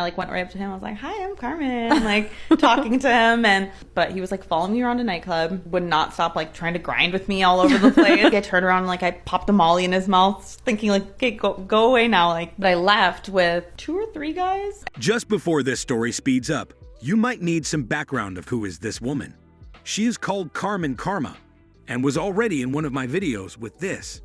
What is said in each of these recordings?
like went right up to him. I was like, hi, I'm Carmen, like talking to him. But he was like following me around a nightclub, would not stop like trying to grind with me all over the place. I turned around and like I popped a Molly in his mouth, thinking like, okay, go away now. Like, but I left with 2 or 3 guys. Just before this story speeds up, you might need some background of who is this woman. She is called Carmen Karma and was already in one of my videos with this.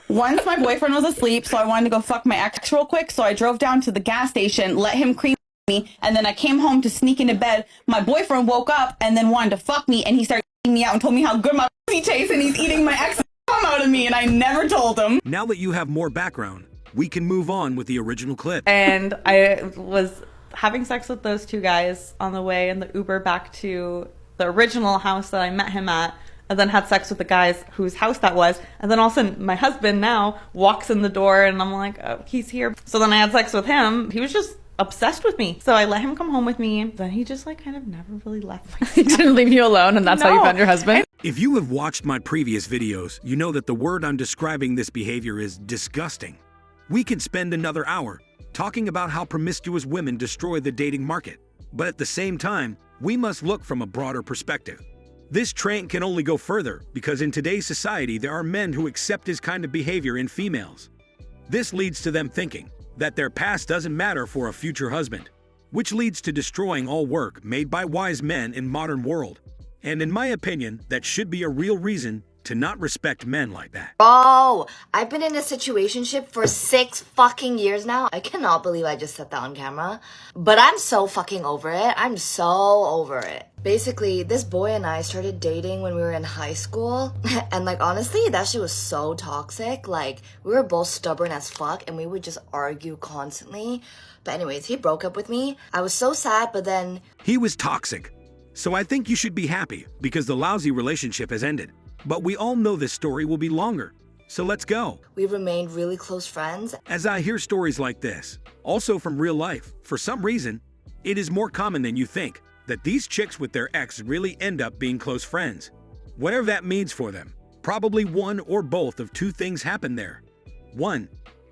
Once my boyfriend was asleep, so I wanted to go fuck my ex real quick, so I drove down to the gas station, let him cream me, and then I came home to sneak into bed. My boyfriend woke up and then wanted to fuck me, and he started eating me out and told me how good my pussy tastes, and he's eating my ex out of me, and I never told him. Now that you have more background, we can move on with the original clip. And I was having sex with those 2 guys on the way in the Uber back to the original house that I met him at, and then had sex with the guys whose house that was. And then all of a sudden, my husband now walks in the door, and I'm like, oh, he's here. So then I had sex with him. He was just obsessed with me. So I let him come home with me. Then he just like kind of never really left my He didn't leave you alone, and that's how you found your husband? If you have watched my previous videos, you know that the word I'm describing this behavior is disgusting. We could spend another hour talking about how promiscuous women destroy the dating market. But at the same time, we must look from a broader perspective. This trend can only go further because in today's society there are men who accept this kind of behavior in females. This leads to them thinking that their past doesn't matter for a future husband, which leads to destroying all work made by wise men in modern world. And in my opinion, that should be a real reason to not respect men like that. Bro, I've been in a situationship for 6 fucking years now. I cannot believe I just said that on camera. But I'm so fucking over it. I'm so over it. Basically, this boy and I started dating when we were in high school. And like, honestly, that shit was so toxic. Like, we were both stubborn as fuck and we would just argue constantly. But anyways, he broke up with me. I was so sad, but then... He was toxic. So I think you should be happy because the lousy relationship has ended. But we all know this story will be longer, so let's go. We remained really close friends. As I hear stories like this, also from real life, for some reason, it is more common than you think that these chicks with their ex really end up being close friends. Whatever that means for them, probably one or both of 2 things happen there. 1,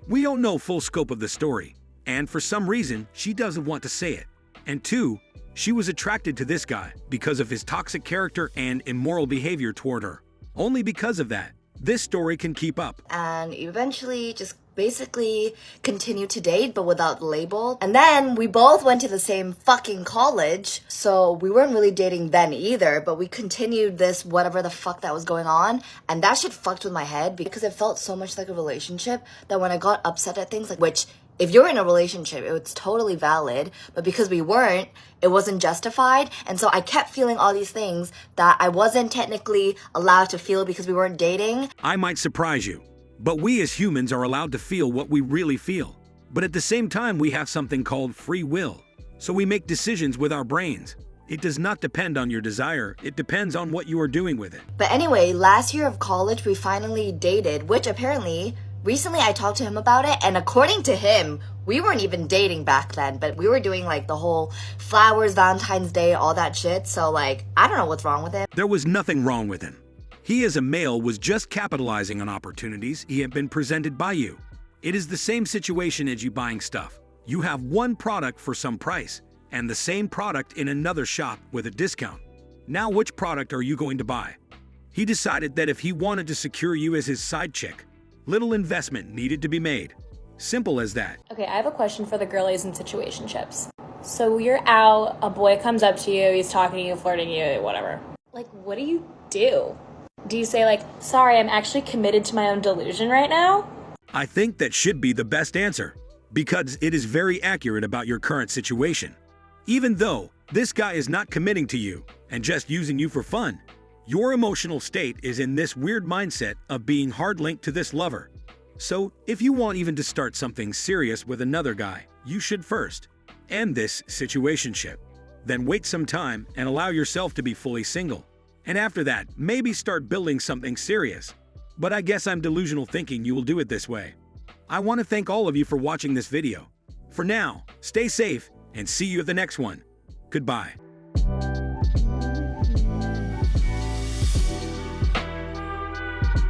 we don't know full scope of the story, and for some reason, she doesn't want to say it. And 2, she was attracted to this guy because of his toxic character and immoral behavior toward her. Only because of that, this story can keep up. And eventually just basically continued to date, but without the label. And then we both went to the same fucking college, so we weren't really dating then either, but we continued this whatever the fuck that was going on. And that shit fucked with my head because it felt so much like a relationship that when I got upset at things, like, which if you're in a relationship, it's totally valid, but because we weren't, it wasn't justified. And so I kept feeling all these things that I wasn't technically allowed to feel because we weren't dating. I might surprise you, but we as humans are allowed to feel what we really feel. But at the same time, we have something called free will. So we make decisions with our brains. It does not depend on your desire. It depends on what you are doing with it. But anyway, last year of college, we finally dated, which apparently... Recently, I talked to him about it, and according to him, we weren't even dating back then, but we were doing, like, the whole flowers, Valentine's Day, all that shit, so, like, I don't know what's wrong with him. There was nothing wrong with him. He, as a male, was just capitalizing on opportunities he had been presented by you. It is the same situation as you buying stuff. You have one product for some price, and the same product in another shop with a discount. Now, which product are you going to buy? He decided that if he wanted to secure you as his side chick, little investment needed to be made. Simple as that. Okay, I have a question for the girlies in situationships. So you're out, a boy comes up to you, he's talking to you, flirting you, whatever. Like, what do you do? Do you say like, sorry, I'm actually committed to my own delusion right now? I think that should be the best answer, because it is very accurate about your current situation. Even though this guy is not committing to you and just using you for fun, your emotional state is in this weird mindset of being hard linked to this lover. So, if you want even to start something serious with another guy, you should first end this situationship. Then wait some time and allow yourself to be fully single. And after that, maybe start building something serious. But I guess I'm delusional thinking you will do it this way. I want to thank all of you for watching this video. For now, stay safe and see you at the next one. Goodbye.